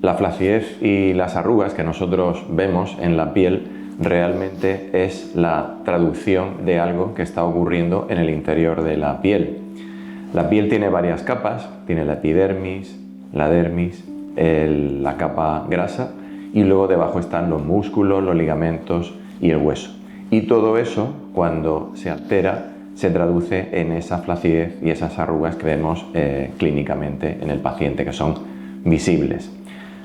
La flacidez y las arrugas que nosotros vemos en la piel realmente es la traducción de algo que está ocurriendo en el interior de la piel. La piel tiene varias capas, tiene la epidermis, la dermis, la capa grasa y luego debajo están los músculos, los ligamentos y el hueso. Y todo eso, cuando se altera, se traduce en esa flacidez y esas arrugas que vemos clínicamente en el paciente, que son visibles.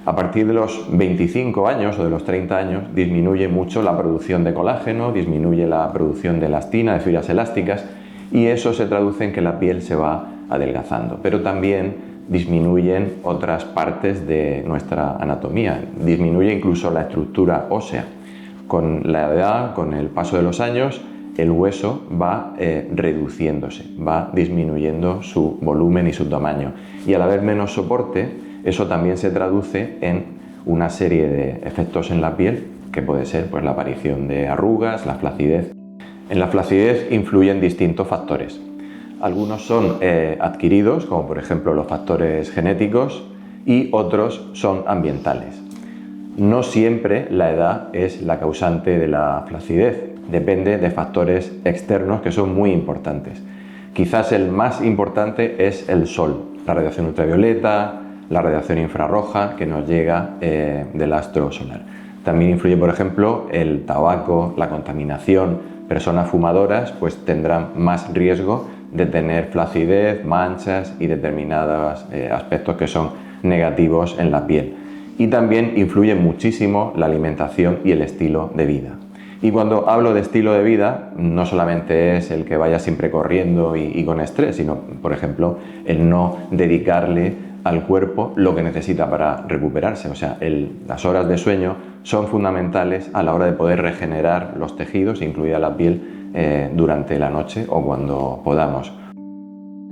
A partir de los 25 años o de los 30 años disminuye mucho la producción de colágeno, disminuye la producción de elastina, de fibras elásticas, y eso se traduce en que la piel se va adelgazando. Pero también disminuyen otras partes de nuestra anatomía, disminuye incluso la estructura ósea. Con la edad, con el paso de los años, el hueso va reduciéndose, va disminuyendo su volumen y su tamaño. Y al haber menos soporte, eso también se traduce en una serie de efectos en la piel, que puede ser pues, la aparición de arrugas, la flacidez. En la flacidez influyen distintos factores. Algunos son adquiridos, como por ejemplo los factores genéticos, y otros son ambientales. No siempre la edad es la causante de la flacidez, depende de factores externos que son muy importantes. Quizás el más importante es el sol, la radiación ultravioleta, la radiación infrarroja que nos llega del astro solar. También influye, por ejemplo, el tabaco, la contaminación. Personas fumadoras pues tendrán más riesgo de tener flacidez, manchas y determinados aspectos que son negativos en la piel. Y también influye muchísimo la alimentación y el estilo de vida. Y cuando hablo de estilo de vida, no solamente es el que vaya siempre corriendo y con estrés, sino, por ejemplo, el no dedicarle al cuerpo lo que necesita para recuperarse. O sea, las horas de sueño son fundamentales a la hora de poder regenerar los tejidos, incluida la piel, durante la noche o cuando podamos.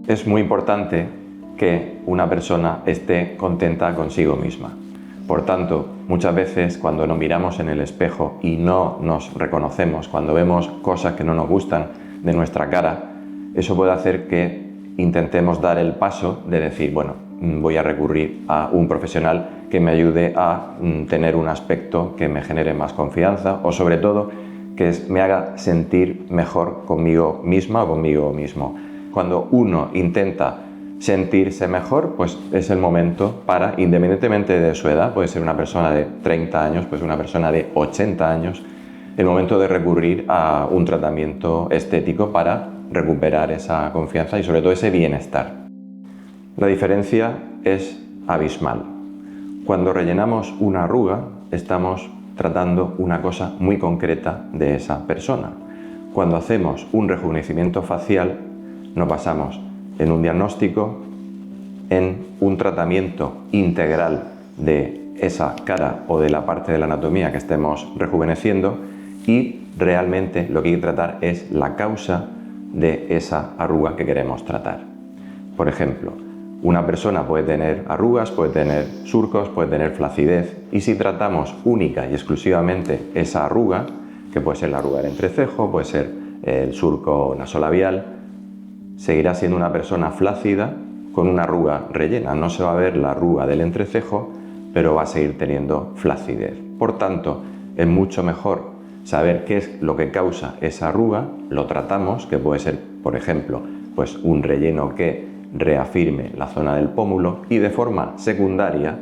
Es muy importante que una persona esté contenta consigo misma. Por tanto, muchas veces cuando nos miramos en el espejo y no nos reconocemos, cuando vemos cosas que no nos gustan de nuestra cara, eso puede hacer que intentemos dar el paso de decir, bueno, voy a recurrir a un profesional que me ayude a tener un aspecto que me genere más confianza o sobre todo que me haga sentir mejor conmigo misma o conmigo mismo. Cuando uno intenta sentirse mejor, pues es el momento para, independientemente de su edad, puede ser una persona de 30 años, puede ser una persona de 80 años, el momento de recurrir a un tratamiento estético para recuperar esa confianza y sobre todo ese bienestar. La diferencia es abismal. Cuando rellenamos una arruga, estamos tratando una cosa muy concreta de esa persona. Cuando hacemos un rejuvenecimiento facial, nos basamos en un diagnóstico, en un tratamiento integral de esa cara o de la parte de la anatomía que estemos rejuveneciendo y realmente lo que hay que tratar es la causa de esa arruga que queremos tratar. Por ejemplo, una persona puede tener arrugas, puede tener surcos, puede tener flacidez y si tratamos única y exclusivamente esa arruga, que puede ser la arruga del entrecejo, puede ser el surco nasolabial, seguirá siendo una persona flácida con una arruga rellena. No se va a ver la arruga del entrecejo, pero va a seguir teniendo flacidez. Por tanto, es mucho mejor saber qué es lo que causa esa arruga, lo tratamos, que puede ser, por ejemplo, pues un relleno que reafirme la zona del pómulo y de forma secundaria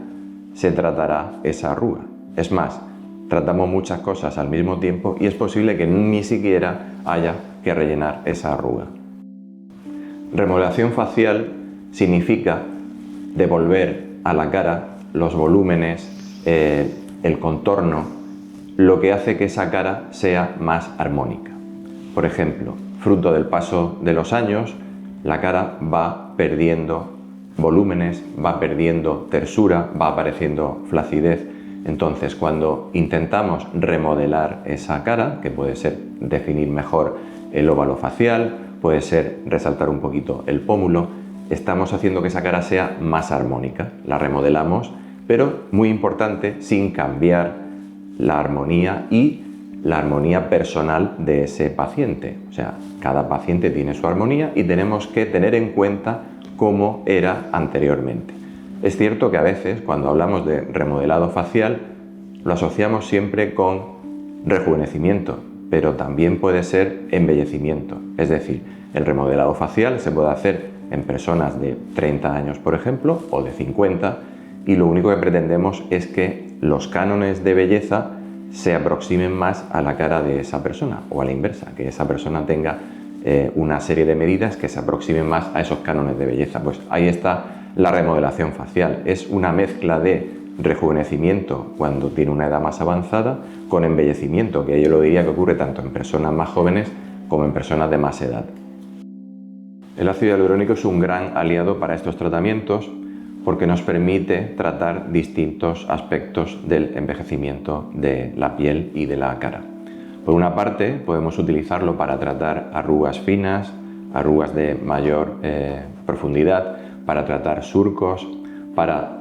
se tratará esa arruga. Es más, tratamos muchas cosas al mismo tiempo y es posible que ni siquiera haya que rellenar esa arruga. Remodelación facial significa devolver a la cara los volúmenes, el contorno, lo que hace que esa cara sea más armónica. Por ejemplo, fruto del paso de los años, la cara va perdiendo volúmenes, va perdiendo tersura, va apareciendo flacidez. Entonces, cuando intentamos remodelar esa cara, que puede ser definir mejor el óvalo facial, puede ser resaltar un poquito el pómulo, estamos haciendo que esa cara sea más armónica. La remodelamos, pero muy importante, sin cambiar la armonía y la armonía personal de ese paciente. O sea, cada paciente tiene su armonía y tenemos que tener en cuenta cómo era anteriormente. Es cierto que a veces, cuando hablamos de remodelado facial, lo asociamos siempre con rejuvenecimiento, pero también puede ser embellecimiento. Es decir, el remodelado facial se puede hacer en personas de 30 años, por ejemplo, o de 50, y lo único que pretendemos es que los cánones de belleza se aproximen más a la cara de esa persona, o a la inversa, que esa persona tenga una serie de medidas que se aproximen más a esos cánones de belleza. Pues ahí está la remodelación facial. Es una mezcla de rejuvenecimiento cuando tiene una edad más avanzada con embellecimiento, que yo lo diría que ocurre tanto en personas más jóvenes como en personas de más edad. El ácido hialurónico es un gran aliado para estos tratamientos porque nos permite tratar distintos aspectos del envejecimiento de la piel y de la cara. Por una parte, podemos utilizarlo para tratar arrugas finas, arrugas de mayor profundidad, para tratar surcos, para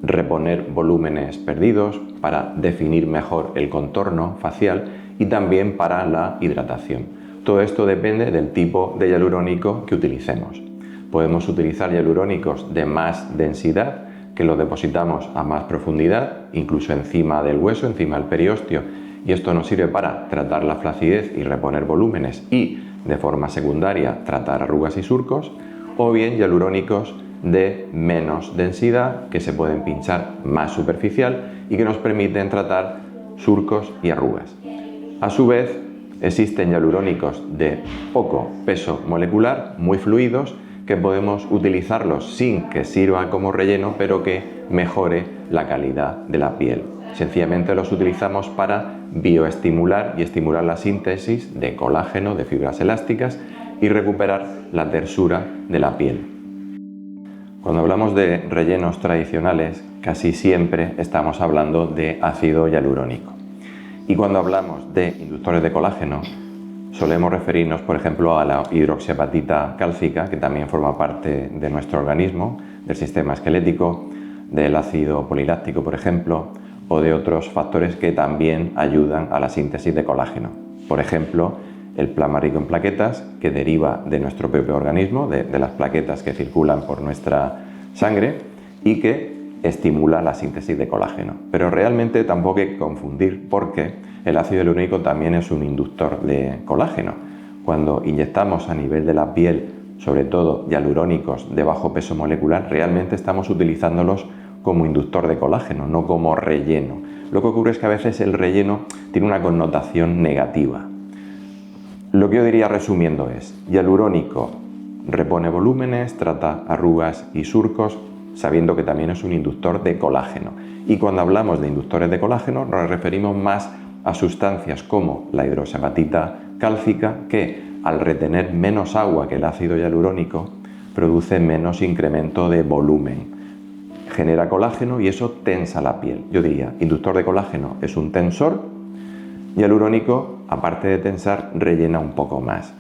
reponer volúmenes perdidos, para definir mejor el contorno facial y también para la hidratación. Todo esto depende del tipo de hialurónico que utilicemos. Podemos utilizar hialurónicos de más densidad, que los depositamos a más profundidad, incluso encima del hueso, encima del periósteo, y esto nos sirve para tratar la flacidez y reponer volúmenes y, de forma secundaria, tratar arrugas y surcos, o bien hialurónicos de menos densidad, que se pueden pinchar más superficial y que nos permiten tratar surcos y arrugas. A su vez, existen hialurónicos de poco peso molecular, muy fluidos, que podemos utilizarlos sin que sirva como relleno, pero que mejore la calidad de la piel. Sencillamente los utilizamos para bioestimular y estimular la síntesis de colágeno, de fibras elásticas y recuperar la tersura de la piel. Cuando hablamos de rellenos tradicionales, casi siempre estamos hablando de ácido hialurónico. Y cuando hablamos de inductores de colágeno, solemos referirnos, por ejemplo, a la hidroxiapatita cálcica, que también forma parte de nuestro organismo, del sistema esquelético, del ácido poliláctico, por ejemplo, o de otros factores que también ayudan a la síntesis de colágeno. Por ejemplo, el plasma rico en plaquetas, que deriva de nuestro propio organismo, de las plaquetas que circulan por nuestra sangre y que estimula la síntesis de colágeno. Pero realmente tampoco hay que confundir, porque el ácido hialurónico también es un inductor de colágeno. Cuando inyectamos a nivel de la piel, sobre todo hialurónicos de bajo peso molecular, realmente estamos utilizándolos como inductor de colágeno, no como relleno. Lo que ocurre es que a veces el relleno tiene una connotación negativa. Lo que yo diría resumiendo es: hialurónico repone volúmenes, trata arrugas y surcos, sabiendo que también es un inductor de colágeno. Y cuando hablamos de inductores de colágeno nos referimos más a sustancias como la hidroxiapatita cálcica, que al retener menos agua que el ácido hialurónico produce menos incremento de volumen, genera colágeno y eso tensa la piel. Yo diría, inductor de colágeno es un tensor, hialurónico, aparte de tensar, rellena un poco más.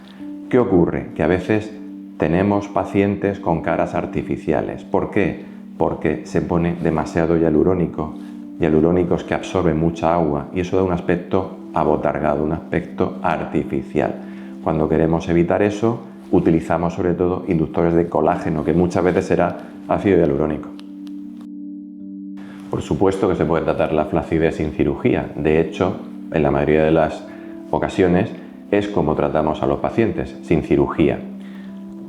¿Qué ocurre? Que a veces tenemos pacientes con caras artificiales. ¿Por qué? Porque se pone demasiado hialurónico, hialurónicos que absorben mucha agua, y eso da un aspecto abotargado, un aspecto artificial. Cuando queremos evitar eso, utilizamos sobre todo inductores de colágeno, que muchas veces será ácido hialurónico. Por supuesto que se puede tratar la flacidez sin cirugía. De hecho, en la mayoría de las ocasiones es como tratamos a los pacientes, sin cirugía.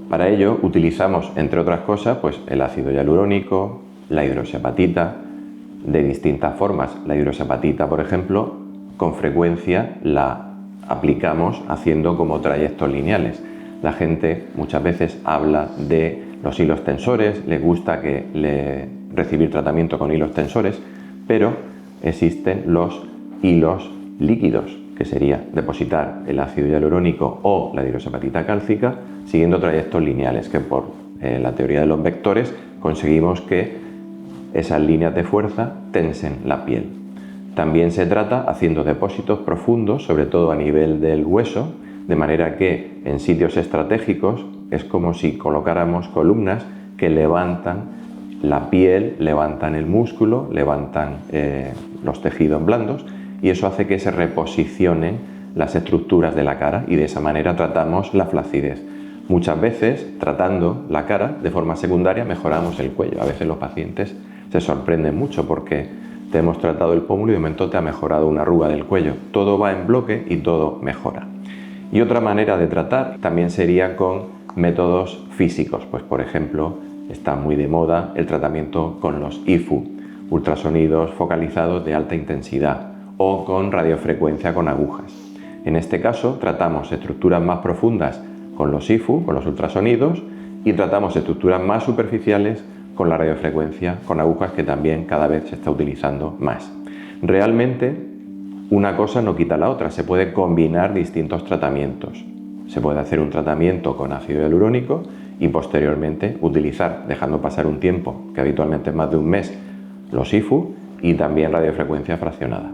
Para ello utilizamos, entre otras cosas, pues el ácido hialurónico, la hidroxiapatita, de distintas formas. La hidroxiapatita, por ejemplo, con frecuencia la aplicamos haciendo como trayectos lineales. La gente muchas veces habla de los hilos tensores, le gusta recibir tratamiento con hilos tensores, pero existen los hilos líquidos, que sería depositar el ácido hialurónico o la hidroxiapatita cálcica siguiendo trayectos lineales, que por la teoría de los vectores conseguimos que esas líneas de fuerza tensen la piel. También se trata haciendo depósitos profundos, sobre todo a nivel del hueso, de manera que en sitios estratégicos es como si colocáramos columnas que levantan la piel, levantan el músculo, levantan los tejidos blandos, y eso hace que se reposicionen las estructuras de la cara y de esa manera tratamos la flacidez. Muchas veces, tratando la cara de forma secundaria, mejoramos el cuello. A veces los pacientes se sorprenden mucho porque te hemos tratado el pómulo y de momento te ha mejorado una arruga del cuello. Todo va en bloque y todo mejora. Y otra manera de tratar también sería con métodos físicos. Pues por ejemplo, está muy de moda el tratamiento con los IFU, ultrasonidos focalizados de alta intensidad, o con radiofrecuencia con agujas. En este caso tratamos estructuras más profundas con los IFU, con los ultrasonidos, y tratamos estructuras más superficiales con la radiofrecuencia con agujas, que también cada vez se está utilizando más. Realmente una cosa no quita la otra, se puede combinar distintos tratamientos. Se puede hacer un tratamiento con ácido hialurónico y posteriormente utilizar, dejando pasar un tiempo, que habitualmente es más de un mes, los IFU y también radiofrecuencia fraccionada.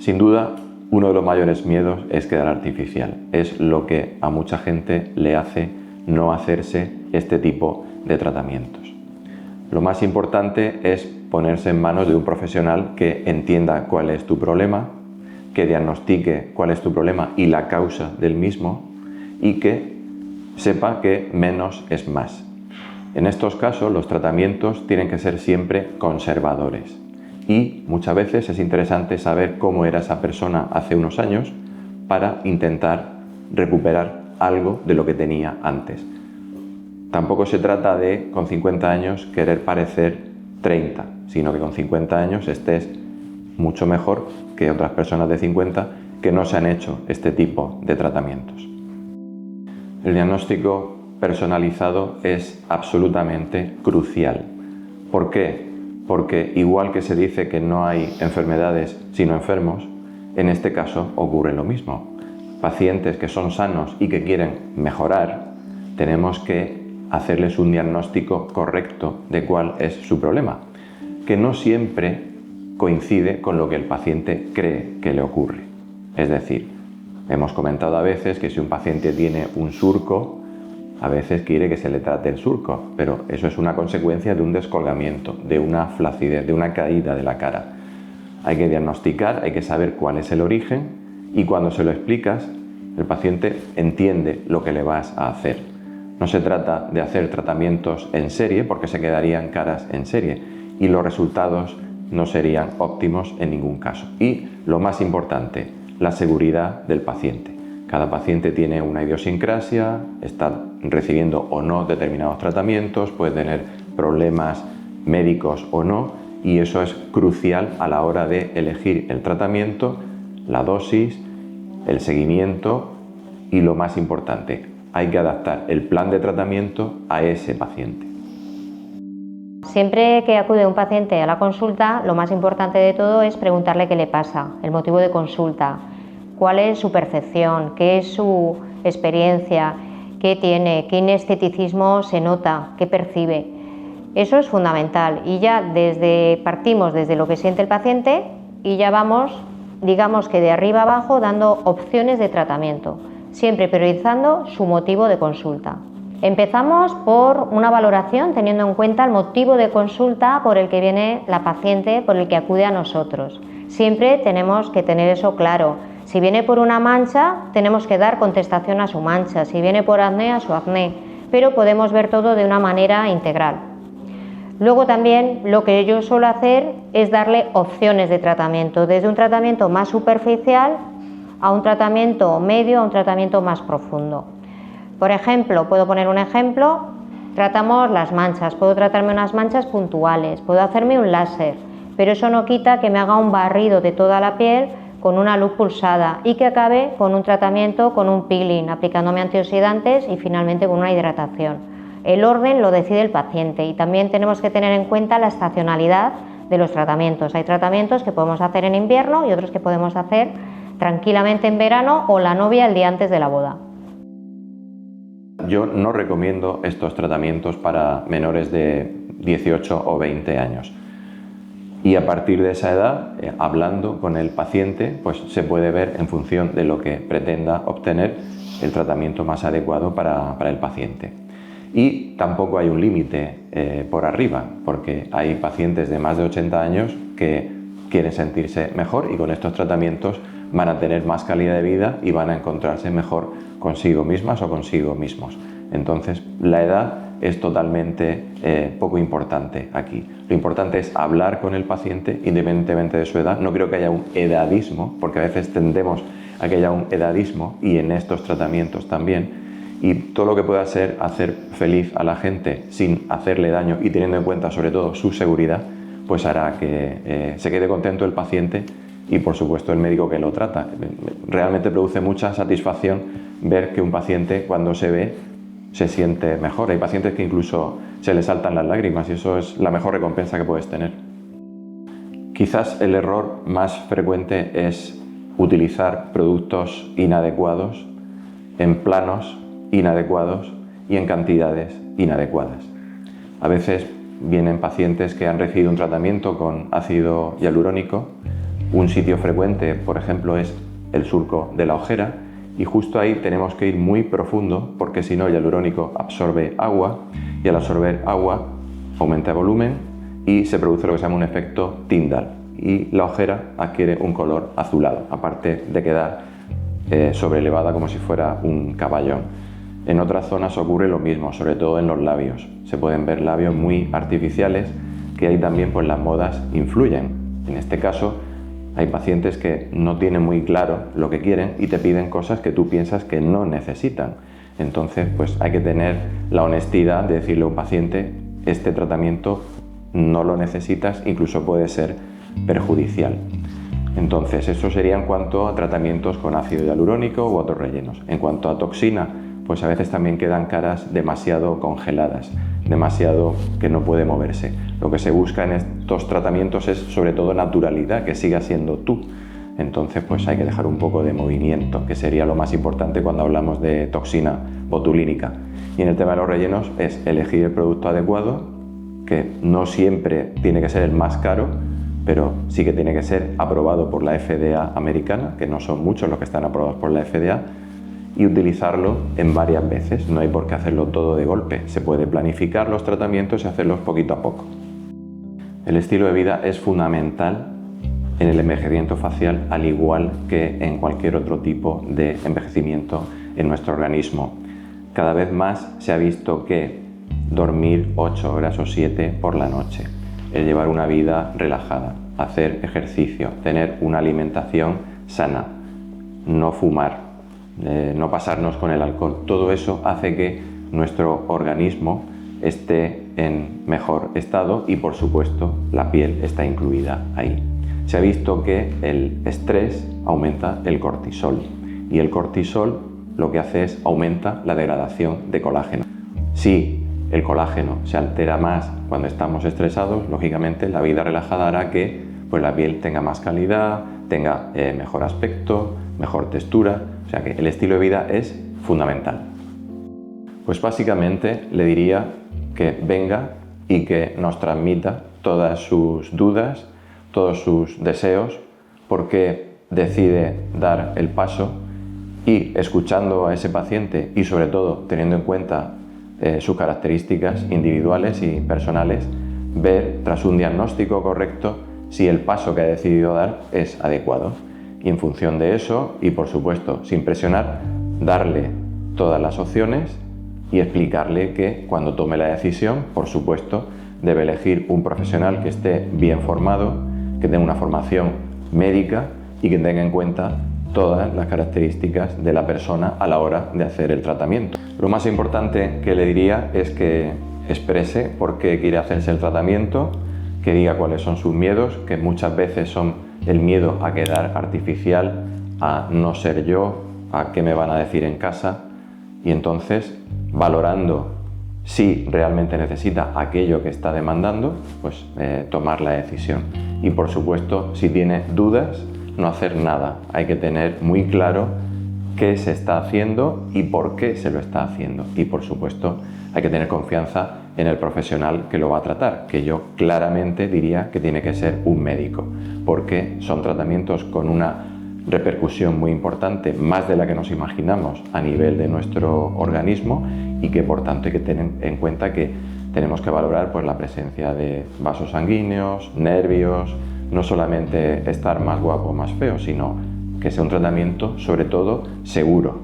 Sin duda, uno de los mayores miedos es quedar artificial. Es lo que a mucha gente le hace no hacerse este tipo de tratamientos. Lo más importante es ponerse en manos de un profesional que entienda cuál es tu problema, que diagnostique cuál es tu problema y la causa del mismo, y que sepa que menos es más. En estos casos los tratamientos tienen que ser siempre conservadores y muchas veces es interesante saber cómo era esa persona hace unos años para intentar recuperar algo de lo que tenía antes. Tampoco se trata de con 50 años querer parecer 30, sino que con 50 años estés mucho mejor que otras personas de 50 que no se han hecho este tipo de tratamientos. El diagnóstico personalizado es absolutamente crucial. ¿Por qué? Porque igual que se dice que no hay enfermedades sino enfermos, en este caso ocurre lo mismo. Pacientes que son sanos y que quieren mejorar, tenemos que hacerles un diagnóstico correcto de cuál es su problema, que no siempre coincide con lo que el paciente cree que le ocurre. Es decir, hemos comentado a veces que si un paciente tiene un surco, a veces quiere que se le trate el surco, pero eso es una consecuencia de un descolgamiento, de una flacidez, de una caída de la cara. Hay que diagnosticar, hay que saber cuál es el origen y cuando se lo explicas, el paciente entiende lo que le vas a hacer. No se trata de hacer tratamientos en serie porque se quedarían caras en serie y los resultados no serían óptimos en ningún caso. Y lo más importante, la seguridad del paciente. Cada paciente tiene una idiosincrasia, está recibiendo o no determinados tratamientos, puede tener problemas médicos o no, y eso es crucial a la hora de elegir el tratamiento, la dosis, el seguimiento y lo más importante, hay que adaptar el plan de tratamiento a ese paciente. Siempre que acude un paciente a la consulta, lo más importante de todo es preguntarle qué le pasa, el motivo de consulta, cuál es su percepción, qué es su experiencia, qué tiene, qué inesteticismo se nota, qué percibe. Eso es fundamental y ya partimos desde lo que siente el paciente y ya vamos, digamos que de arriba abajo, dando opciones de tratamiento, siempre priorizando su motivo de consulta. Empezamos por una valoración teniendo en cuenta el motivo de consulta por el que viene la paciente, por el que acude a nosotros. Siempre tenemos que tener eso claro. Si viene por una mancha, tenemos que dar contestación a su mancha. Si viene por acné, a su acné. Pero podemos ver todo de una manera integral. Luego también lo que yo suelo hacer es darle opciones de tratamiento, desde un tratamiento más superficial a un tratamiento medio, a un tratamiento más profundo. Por ejemplo, puedo poner un ejemplo, tratamos las manchas, puedo tratarme unas manchas puntuales, puedo hacerme un láser, pero eso no quita que me haga un barrido de toda la piel con una luz pulsada y que acabe con un tratamiento con un peeling, aplicándome antioxidantes y finalmente con una hidratación. El orden lo decide el paciente y también tenemos que tener en cuenta la estacionalidad de los tratamientos. Hay tratamientos que podemos hacer en invierno y otros que podemos hacer tranquilamente en verano o la novia el día antes de la boda. Yo no recomiendo estos tratamientos para menores de 18 o 20 años. Y a partir de esa edad, hablando con el paciente, pues se puede ver en función de lo que pretenda obtener el tratamiento más adecuado para el paciente. Y tampoco hay un límite por arriba, porque hay pacientes de más de 80 años que quieren sentirse mejor y con estos tratamientos van a tener más calidad de vida y van a encontrarse mejor consigo mismas o consigo mismos. Entonces, la edad es totalmente poco importante aquí. Lo importante es hablar con el paciente independientemente de su edad. No creo que haya un edadismo, porque a veces tendemos a que haya un edadismo, y en estos tratamientos también. Y todo lo que pueda ser hacer feliz a la gente sin hacerle daño y teniendo en cuenta sobre todo su seguridad, pues hará que se quede contento el paciente y por supuesto el médico que lo trata. Realmente produce mucha satisfacción ver que un paciente, cuando se ve, se siente mejor. Hay pacientes que incluso se les saltan las lágrimas, y eso es la mejor recompensa que puedes tener. Quizás el error más frecuente es utilizar productos inadecuados en planos inadecuados y en cantidades inadecuadas. A veces vienen pacientes que han recibido un tratamiento con ácido hialurónico. Un sitio frecuente, por ejemplo, es el surco de la ojera, y justo ahí tenemos que ir muy profundo, porque si no el hialurónico absorbe agua, y al absorber agua aumenta el volumen y se produce lo que se llama un efecto Tyndall, y la ojera adquiere un color azulado, aparte de quedar sobrelevada como si fuera un caballón. En otras zonas ocurre lo mismo, sobre todo en los labios. Se pueden ver labios muy artificiales, que ahí también pues las modas influyen. En este caso, hay pacientes que no tienen muy claro lo que quieren y te piden cosas que tú piensas que no necesitan. Entonces, pues hay que tener la honestidad de decirle a un paciente: este tratamiento no lo necesitas, incluso puede ser perjudicial. Entonces, eso sería en cuanto a tratamientos con ácido hialurónico u otros rellenos. En cuanto a toxina, pues a veces también quedan caras demasiado congeladas, demasiado que no puede moverse. Lo que se busca en estos tratamientos es sobre todo naturalidad, que siga siendo tú. Entonces pues hay que dejar un poco de movimiento, que sería lo más importante cuando hablamos de toxina botulínica. Y en el tema de los rellenos es elegir el producto adecuado, que no siempre tiene que ser el más caro, pero sí que tiene que ser aprobado por la FDA americana, que no son muchos los que están aprobados por la FDA, y utilizarlo en varias veces. No hay por qué hacerlo todo de golpe. Se puede planificar los tratamientos y hacerlos poquito a poco. El estilo de vida es fundamental en el envejecimiento facial, al igual que en cualquier otro tipo de envejecimiento en nuestro organismo. Cada vez más se ha visto que dormir 8 horas o 7 por la noche, el llevar una vida relajada, hacer ejercicio, tener una alimentación sana, no fumar, no pasarnos con el alcohol, todo eso hace que nuestro organismo esté en mejor estado, y por supuesto la piel está incluida ahí. Se ha visto que el estrés aumenta el cortisol, y el cortisol lo que hace es aumenta la degradación de colágeno. Si el colágeno se altera más cuando estamos estresados, lógicamente la vida relajada hará que pues, la piel tenga más calidad, tenga mejor aspecto, mejor textura. O sea que el estilo de vida es fundamental. Pues básicamente le diría que venga y que nos transmita todas sus dudas, todos sus deseos, porque decide dar el paso, y escuchando a ese paciente y sobre todo teniendo en cuenta sus características individuales y personales, ver tras un diagnóstico correcto si el paso que ha decidido dar es adecuado. Y en función de eso, y por supuesto sin presionar, darle todas las opciones y explicarle que cuando tome la decisión, por supuesto, debe elegir un profesional que esté bien formado, que tenga una formación médica y que tenga en cuenta todas las características de la persona a la hora de hacer el tratamiento. Lo más importante que le diría es que exprese por qué quiere hacerse el tratamiento, que diga cuáles son sus miedos, que muchas veces son el miedo a quedar artificial, a no ser yo, a qué me van a decir en casa, y entonces valorando si realmente necesita aquello que está demandando, pues tomar la decisión. Y por supuesto, si tiene dudas, no hacer nada. Hay que tener muy claro qué se está haciendo y por qué se lo está haciendo. Y por supuesto, hay que tener confianza en el profesional que lo va a tratar, que yo claramente diría que tiene que ser un médico, porque son tratamientos con una repercusión muy importante, más de la que nos imaginamos a nivel de nuestro organismo, y que por tanto hay que tener en cuenta que tenemos que valorar pues, la presencia de vasos sanguíneos, nervios, no solamente estar más guapo o más feo, sino que sea un tratamiento sobre todo seguro.